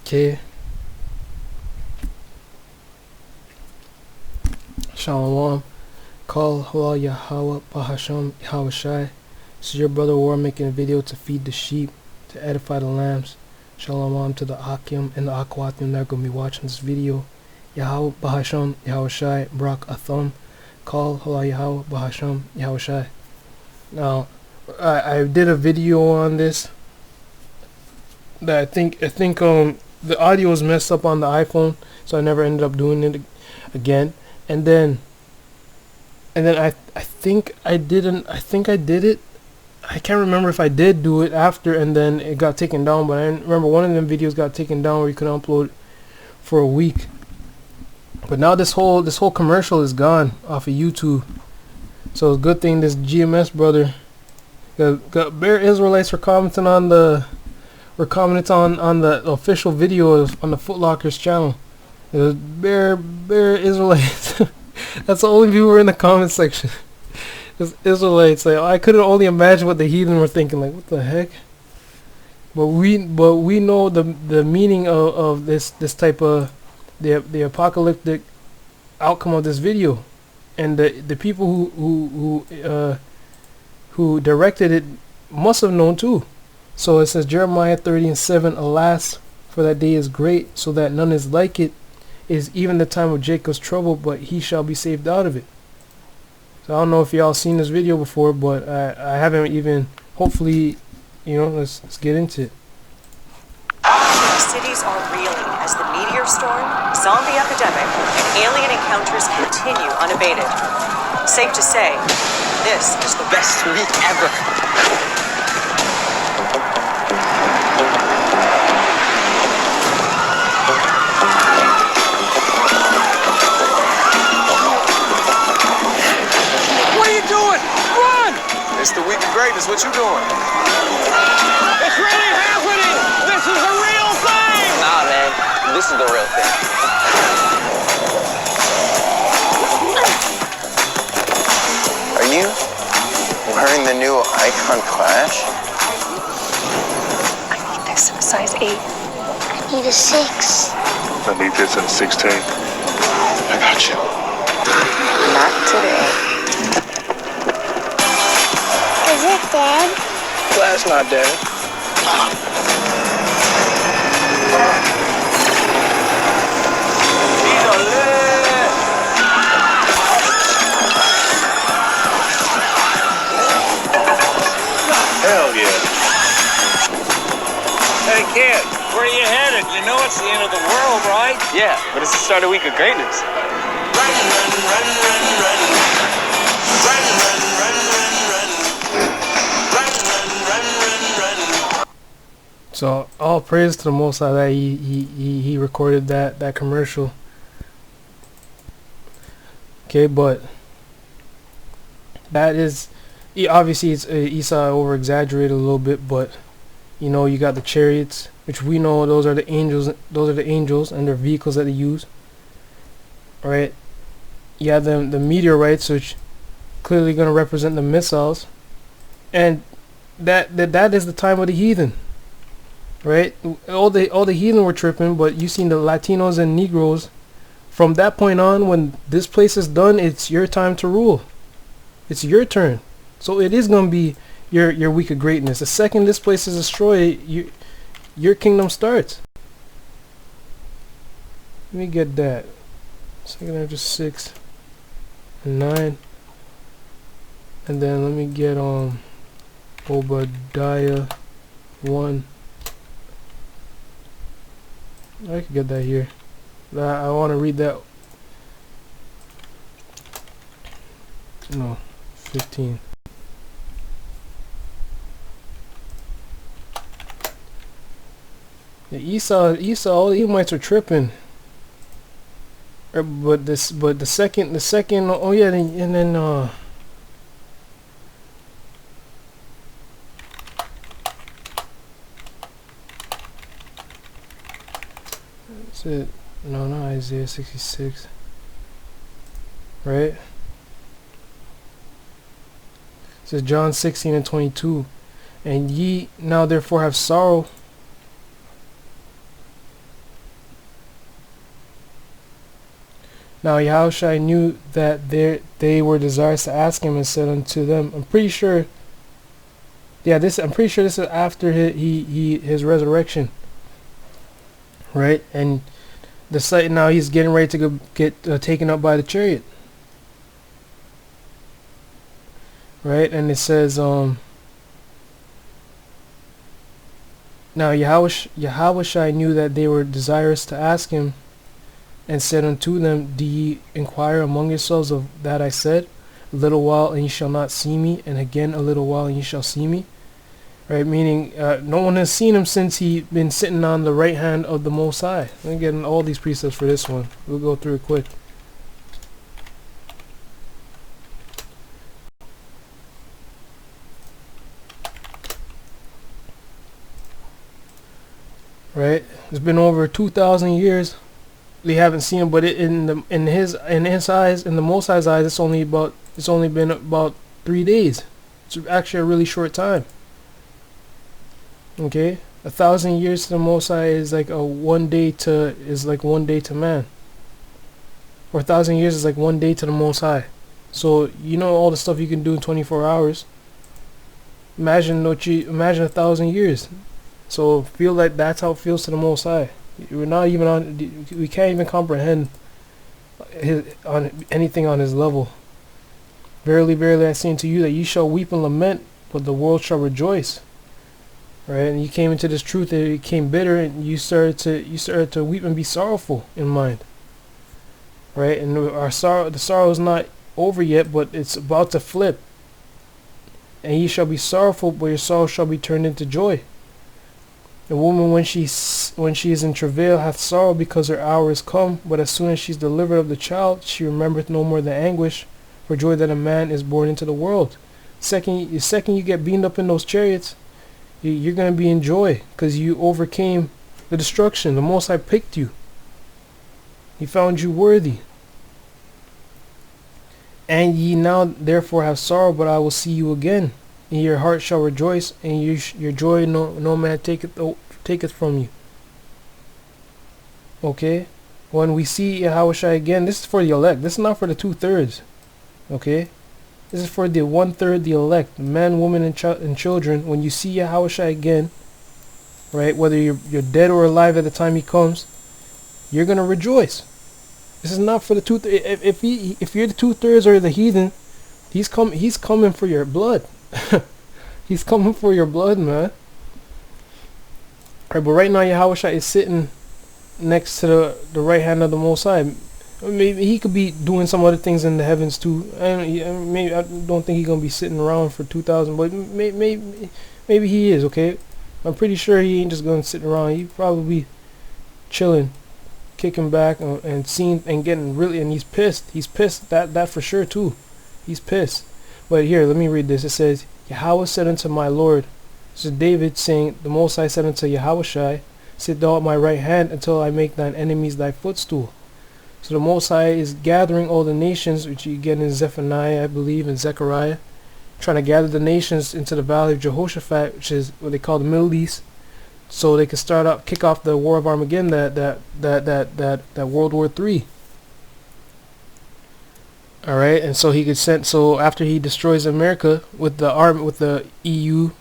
Okay. Shalom. Call Halal Yahawah Bahasham Yahawashi. This is your brother War making a video to feed the sheep, to edify the lambs. Shalom to the Akim and the Akwatim that are going to be watching this video. Yahawah Bahasham Yahawashi Brak Atham. Call Halal Yahawah Bahasham Yahawashi. Now, I did a video on this that I think the audio was messed up on the iPhone, so I never ended up doing it again. And then I think I did it. I can't remember if I did do it after and then it got taken down, but I remember one of them videos got taken down where you could upload for a week. But now this whole commercial is gone off of YouTube. So it's a good thing this GMS brother got bare Israelites were commenting on the official videos on the Foot Locker's channel. It was bare Israelites. That's the only viewer in the comment section. It's Israelites. Like, I couldn't only imagine what the heathen were thinking. Like, what the heck? But we know the meaning of this type of the apocalyptic outcome of this video, and the people who directed it must have known too. So it says Jeremiah 30:7, alas, for that day is great, so that none is like it, is even the time of Jacob's trouble, but he shall be saved out of it. So I don't know if y'all seen this video before, but I haven't even. Hopefully, let's get into it. Cities are reeling as the meteor storm, zombie epidemic, and alien encounters continue unabated. Safe to say, this is the best week ever. It's the week of greatness. What you doing? It's really happening! This is the real thing! Nah, man. This is the real thing. Are you wearing the new Icon Clash? I need this in a size 8. I need a 6. I need this in a 16. I got you. Not today. Is it dead? Clash not dead. Hell yeah. Hey kid, where are you headed? You know it's the end of the world, right? Yeah, but it's the start of week of greatness. Run, run, run, run, run. Run, run, run, run, run. Run, run, run, run, run. So all praise to the Most High that he recorded that commercial. Okay, but that is obviously it's Esau over exaggerated a little bit, but you got the chariots, which we know those are the angels. Those are the angels and their vehicles that they use. All right. You have the meteorites, which clearly going to represent the missiles, and that is the time of the heathen. Right, all the heathen were tripping, but you seen the Latinos and Negroes. From that point on, when this place is done, it's your time to rule. It's your turn. So it is gonna be your week of greatness. The second this place is destroyed, your kingdom starts. Let me get that. Second after 6 and 9, and then let me get Obadiah 1. I could get that here. I want to read that. No, 15. Yeah, Esau, all the Edomites are tripping. But the second. Oh yeah, and then that's it. No, not Isaiah 66. Right? It says John 16:22. And ye now therefore have sorrow Now Yahawashi knew that they were desirous to ask him, and said unto them, I'm pretty sure this is after his resurrection, right? And the sight, now he's getting ready to go get taken up by the chariot, right? And it says now Yahawashi knew that they were desirous to ask him, and said unto them, Do ye inquire among yourselves of that I said, a little while and ye shall not see me, and again a little while and ye shall see me? Right, meaning no one has seen him since he been sitting on the right hand of the Most High. I'm getting all these precepts for this one. We'll go through it quick. Right, it's been over 2,000 years. We haven't seen him, but in his eyes, in the Most High's eyes, it's only been about 3 days. It's actually a really short time. Okay, 1,000 years to the Most High is like one day to man, or 1,000 years is like 1 day to the Most High. So you know all the stuff you can do in 24 hours. Imagine 1,000 years. So feel like that's how it feels to the Most High. We're not even on. We can't even comprehend anything on his level. Verily, verily, I say unto you that you shall weep and lament, but the world shall rejoice. Right, and you came into this truth, and it became bitter, and you started to weep and be sorrowful in mind. Right, and the sorrow is not over yet, but it's about to flip. And ye shall be sorrowful, but your sorrow shall be turned into joy. The woman, when she is in travail, hath sorrow, because her hour is come. But as soon as she is delivered of the child, she remembereth no more the anguish for joy that a man is born into the world. The second you get beamed up in those chariots, you're going to be in joy, because you overcame the destruction. The Most High picked you. He found you worthy. And ye now therefore have sorrow, but I will see you again. And your heart shall rejoice, and your joy no man taketh from you. Okay? When we see Yahawashi again, this is for the elect. This is not for the 2/3. Okay? This is for the 1/3, the elect, men, women, and children. When you see Yahawashi again, right, whether you're dead or alive at the time he comes, you're gonna rejoice. This is not for the 2/3. If you're the 2/3 or the heathen, he's coming for your blood. He's coming for your blood, man. Right, but right now Yahawashi is sitting next to the right hand of the Most High. Maybe he could be doing some other things in the heavens too. Maybe I don't think he's gonna be sitting around for 2,000, but maybe he is. Okay, I'm pretty sure he ain't just gonna sit around. He probably chilling, kicking back, and seeing and getting really. And he's pissed. He's pissed. That for sure too. He's pissed. But here, let me read this. It says, Yahawah said unto my Lord. This is David saying, the Most High said unto Yahawashi, sit thou at my right hand until I make thine enemies thy footstool. So the Most High is gathering all the nations, which you get in Zephaniah, I believe, and Zechariah, trying to gather the nations into the valley of Jehoshaphat, which is what they call the Middle East, so they can kick off the War of Armageddon, that World War III. All right, and so he could send. So after he destroys America with the EU,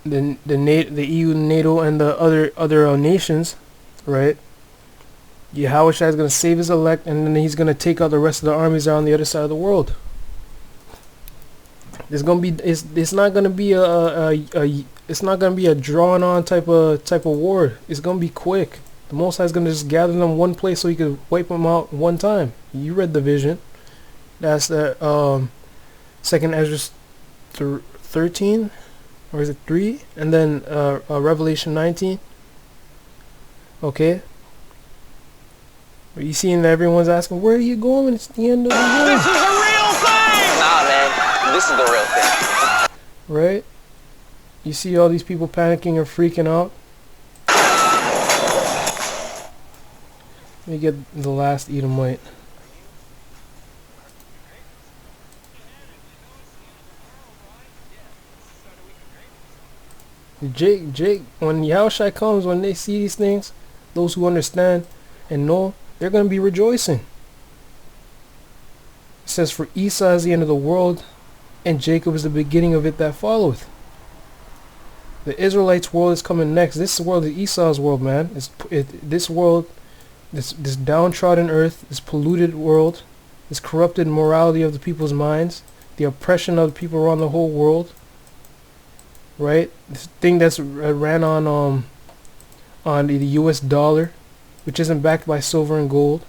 the EU, NATO, and the other nations, right? Yahawashi is going to save his elect, and then he's going to take out the rest of the armies that are on the other side of the world. It's not going to be a drawn on type of war. It's going to be quick. The Most High is going to just gather them one place so he could wipe them out one time. You read the vision. That's the second Ezra 13, or is it 3? And then Revelation 19. Okay. Are you seeing that everyone's asking, where are you going? It's the end of the world. This is a real thing! Nah, man. This is the real thing. Right? You see all these people panicking or freaking out. Let me get the last Edomite. Jake, when Yahawashi comes, when they see these things, those who understand and know, they're going to be rejoicing. says, for Esau is the end of the world, and Jacob is the beginning of it that followeth. The Israelites' world is coming next. This world is Esau's world, man. This world, this downtrodden earth, this polluted world, this corrupted morality of the people's minds, the oppression of the people around the whole world, right? This thing that's ran on the U.S. dollar, which isn't backed by silver and gold.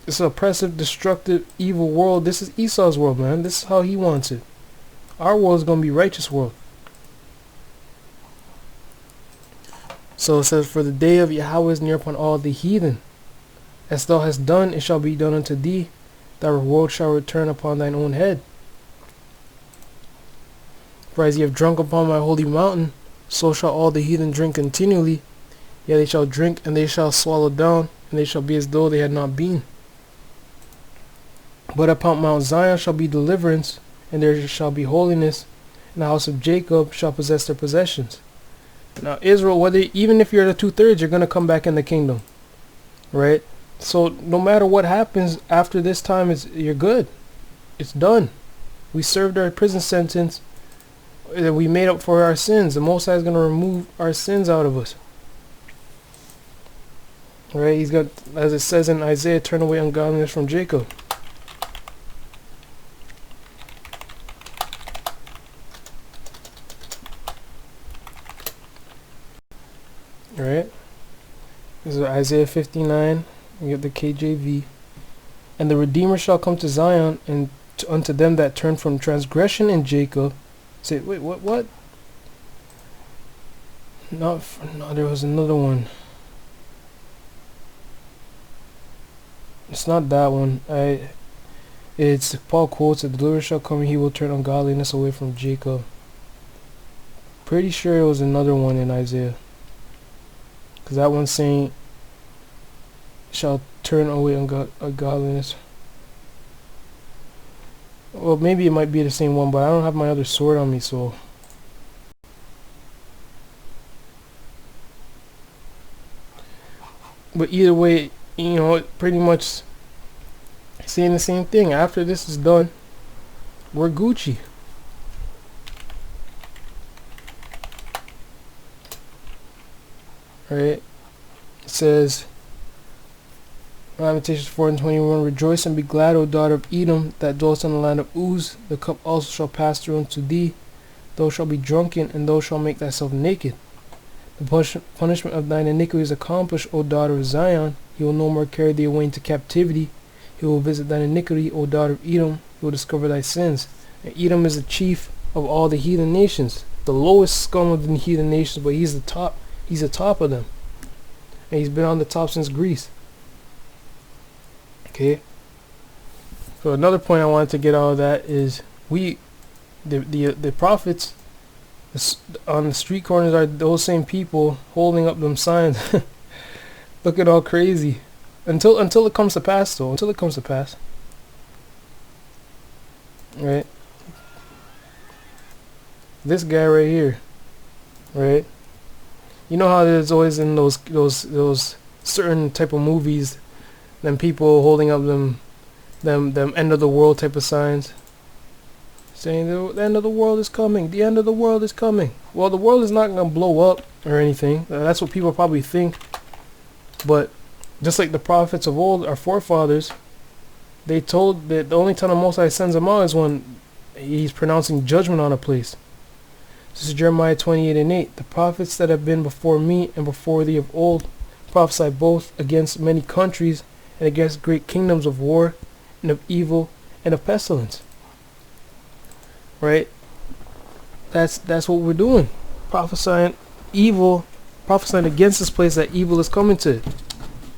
This oppressive, destructive, evil world. This is Esau's world, man. This is how he wants it. Our world is going to be righteous world. So it says, for the day of Yahawah is near upon all the heathen. As thou hast done, it shall be done unto thee. Thy reward shall return upon thine own head. For as ye have drunk upon my holy mountain, so shall all the heathen drink continually. Yea, they shall drink, and they shall swallow down, and they shall be as though they had not been. But upon Mount Zion shall be deliverance, and there shall be holiness, and the house of Jacob shall possess their possessions. Now Israel, even if you're the 2/3, you're going to come back in the kingdom. Right? So no matter what happens after this time, you're good. It's done. We served our prison sentence. We made up for our sins. The Most High is going to remove our sins out of us. Right? He's got, as it says in Isaiah, turn away ungodliness from Jacob. Right? This is Isaiah 59. We get the KJV. And the Redeemer shall come to Zion, and unto them that turn from transgression in Jacob. Say, wait, what? No, there was another one. It's not that one. It's Paul quotes, the deliverer shall come, and he will turn ungodliness away from Jacob. Pretty sure it was another one in Isaiah. Because that one's saying, shall turn away ungodliness. Well, maybe it might be the same one, but I don't have my other sword on me, so. But either way, pretty much saying the same thing. After this is done, we're Gucci. Right? It says, Lamentations 4:21, rejoice and be glad, O daughter of Edom, that dwellest in the land of Uz. The cup also shall pass through unto thee. Thou shalt be drunken, and thou shalt make thyself naked. The punishment of thine iniquity is accomplished, O daughter of Zion. He will no more carry thee away into captivity. He will visit thine iniquity, O daughter of Edom. He will discover thy sins. And Edom is the chief of all the heathen nations, the lowest scum of the heathen nations, but he's the top. He's the top of them. And he's been on the top since Greece. Okay. So another point I wanted to get out of that is the prophets on the street corners are those same people holding up them signs. Looking all crazy. Until it comes to pass, though. Until it comes to pass. Right? This guy right here. Right? You know how there's always in those certain type of movies, them people holding up them end of the world type of signs, saying the end of the world is coming. The end of the world is coming. Well, the world is not gonna blow up or anything. That's what people probably think. But just like the prophets of old, our forefathers, they told that the only time the Most High sends them out is when He's pronouncing judgment on a place. This is Jeremiah 28:8. The prophets that have been before me and before thee of old prophesy both against many countries and against great kingdoms of war and of evil and of pestilence. Right? That's what we're doing. Prophesying evil, prophesying against this place that evil is coming to.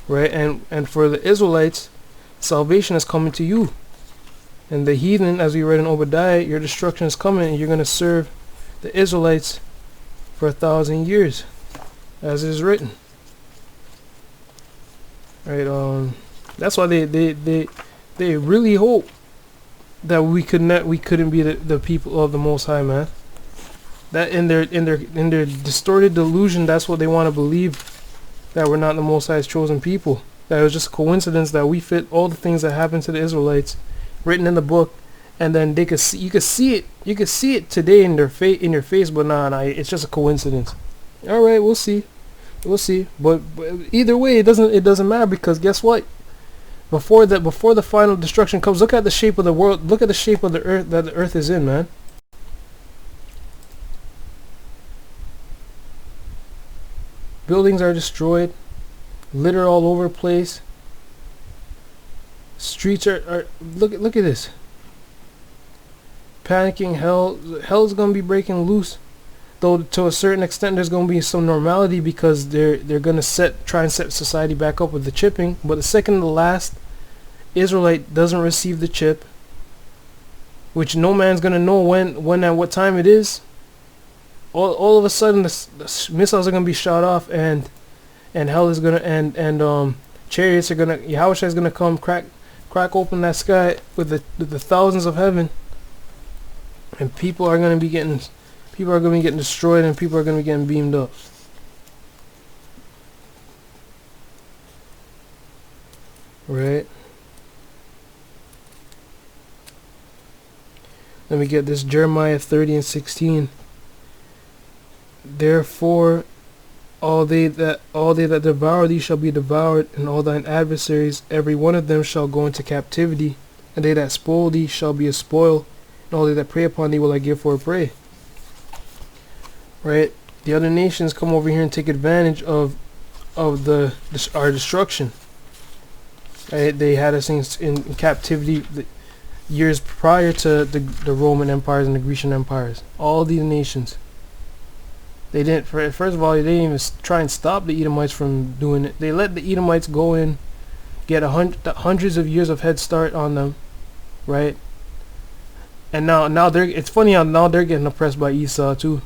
Right? And for the Israelites, salvation is coming to you. And the heathen, as we read in Obadiah, your destruction is coming, and you're going to serve the Israelites for 1,000 years, as is written. Right? That's why they really hope that we couldn't be the people of the Most High, man. That in their distorted delusion, that's what they want to believe, that we're not the Most High's chosen people. That it was just a coincidence that we fit all the things that happened to the Israelites written in the book, and then they could see, you could see it today in in your face, but nah, it's just a coincidence. All right, we'll see. But either way, it doesn't matter, because guess what? Before the final destruction comes, look at the shape of the world. Look at the shape of the earth that the earth is in, man. Buildings are destroyed, litter all over the place. Streets are look at this. Panicking, hell's gonna be breaking loose. Though to a certain extent there's gonna be some normality, because they're gonna try and set society back up with the chipping. But the second the last Israelite doesn't receive the chip, which no man's gonna know when at what time it is, all of a sudden the missiles are gonna be shot off, and hell is gonna and chariots are gonna, Yahawashi is gonna come crack open that sky with the thousands of heaven, and people are gonna be getting destroyed, and people are gonna be getting beamed up. Right? Let me get this. Jeremiah 30:16. Therefore all they that devour thee shall be devoured, and all thine adversaries every one of them shall go into captivity, and they that spoil thee shall be a spoil, and all they that prey upon thee will I give for a prey. Right? The other nations come over here and take advantage of our destruction. Right? They had us in captivity years prior to the Roman empires and the Grecian empires. All these nations. They didn't. First of all, they didn't even try and stop the Edomites from doing it. They let the Edomites go in, get hundreds of years of head start on them, right? And now it's funny how now they're getting oppressed by Esau too,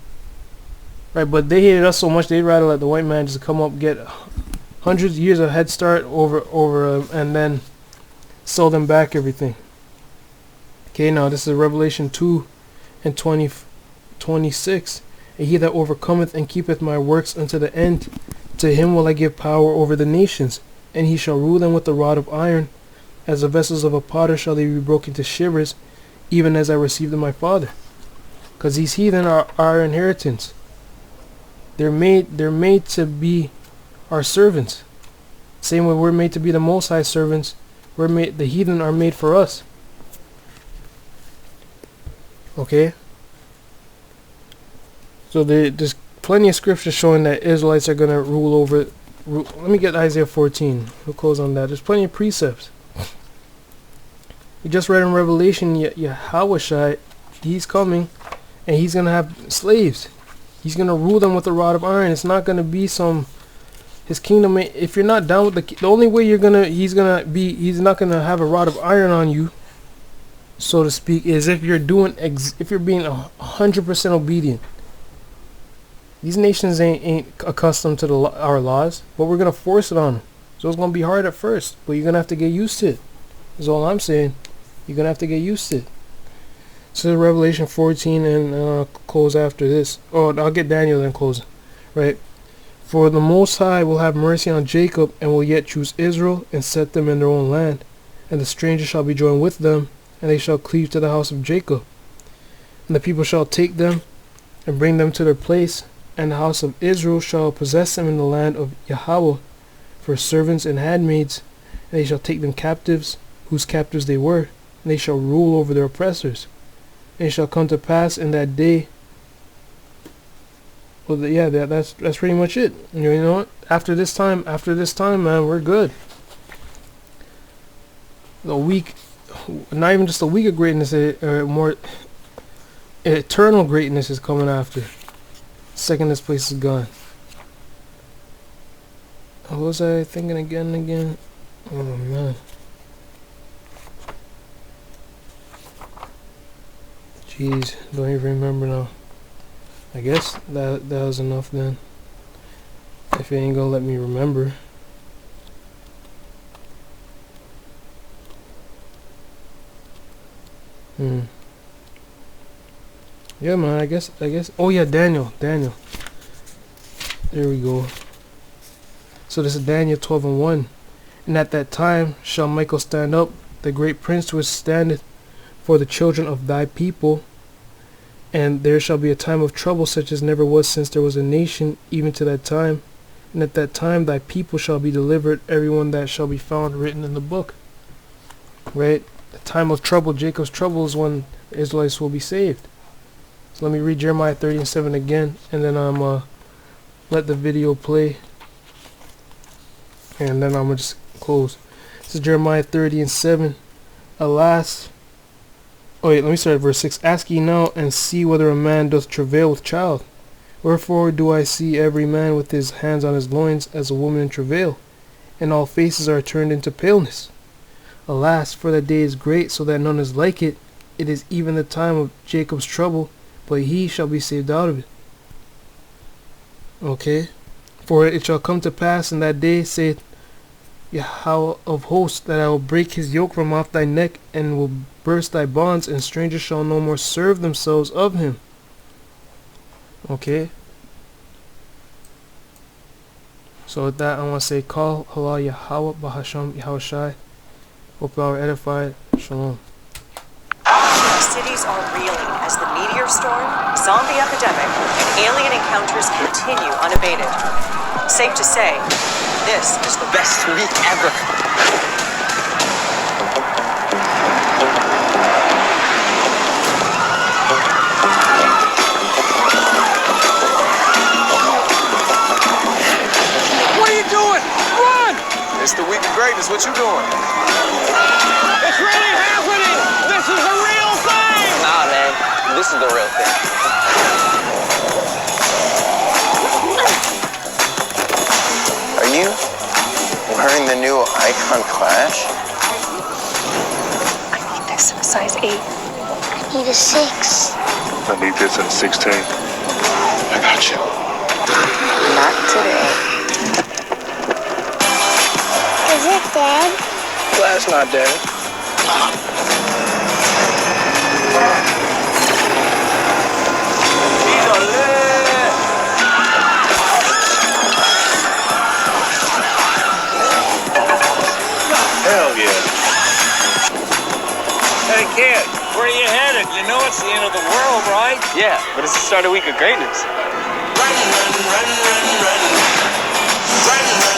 right? But they hated us so much they'd rather let the white man just come up, get hundreds of years of head start over and then sell them back everything. Okay, now this is Revelation 2 and 26. And he that overcometh and keepeth my works unto the end, to him will I give power over the nations, and he shall rule them with a rod of iron. As the vessels of a potter shall they be broken to shivers, even as I received of my Father. Because these heathen are our inheritance. They're made to be our servants. Same way we're made to be the Most High servants. The heathen are made for us. Okay? So there's plenty of scripture showing that Israelites are going to rule over. Let me get Isaiah 14. We'll close on that. There's plenty of precepts. We just read in Revelation, Yahawashi, he's coming, and he's going to have slaves. He's going to rule them with a rod of iron. It's not going to be his kingdom. If you're not down with the only way he's not going to have a rod of iron on you, so to speak, is if you're being 100% obedient. These nations ain't accustomed to our laws, but we're going to force it on them. So it's going to be hard at first, but you're going to have to get used to it. That's all I'm saying. You're going to have to get used to it. So Revelation 14, and I'll close after this. Oh, I'll get Daniel then close. Right? For the Most High will have mercy on Jacob, and will yet choose Israel, and set them in their own land. And the stranger shall be joined with them, and they shall cleave to the house of Jacob. And the people shall take them, and bring them to their place, and the house of Israel shall possess them in the land of Yahawah for servants and handmaids, and they shall take them captives, whose captives they were, and they shall rule over their oppressors. And it shall come to pass in that day. Well, that's pretty much it. You know what? After this time, man, we're good. The week, not even just a week of greatness, more eternal greatness is coming after. Second this place is gone. What was I thinking again and again? Oh man. Jeez, don't even remember now. I guess that was enough then. If it ain't gonna let me remember. Yeah, man, I guess. Oh yeah, Daniel. There we go. So this is Daniel 12:1. And at that time shall Michael stand up, the great prince which standeth for the children of thy people. And there shall be a time of trouble such as never was since there was a nation, even to that time. And at that time thy people shall be delivered, everyone that shall be found written in the book. Right? The time of trouble, Jacob's trouble, is when the Israelites will be saved. So let me read Jeremiah 30:7 again, and then I'm let the video play, and then I'm gonna just close. This is Jeremiah 30:7. Alas, oh wait, let me start at verse 6. Ask ye now, and see whether a man doth travail with child. Wherefore do I see every man with his hands on his loins, as a woman in travail, and all faces are turned into paleness. Alas, for that day is great, so that none is like it. It is even the time of Jacob's trouble, but he shall be saved out of it. Okay? For it shall come to pass in that day, saith Yahawah of hosts, that I will break his yoke from off thy neck, and will burst thy bonds, and strangers shall no more serve themselves of him. Okay? So with that, I want to say, Call Halal Yahawah, Bahasham, Yahawashi. Hope y'all are edified. Shalom. Cities are reeling as the meteor storm, zombie epidemic, and alien encounters continue unabated. Safe to say, this is the best week ever. What are you doing? Run! It's the week of greatness. What you doing? It's really happening! This is a real thing! Nah, man. This is the real thing. Are you wearing the new Icon Clash? I need this size 8. I need a 6. I need this in 16. I got you. Not today. Is it Dad? That's not dead. Hell yeah. Hey kid, where are you headed? You know it's the end of the world, right? Yeah, but it's the start of week of greatness. Run, run, run, run, run. Run, run.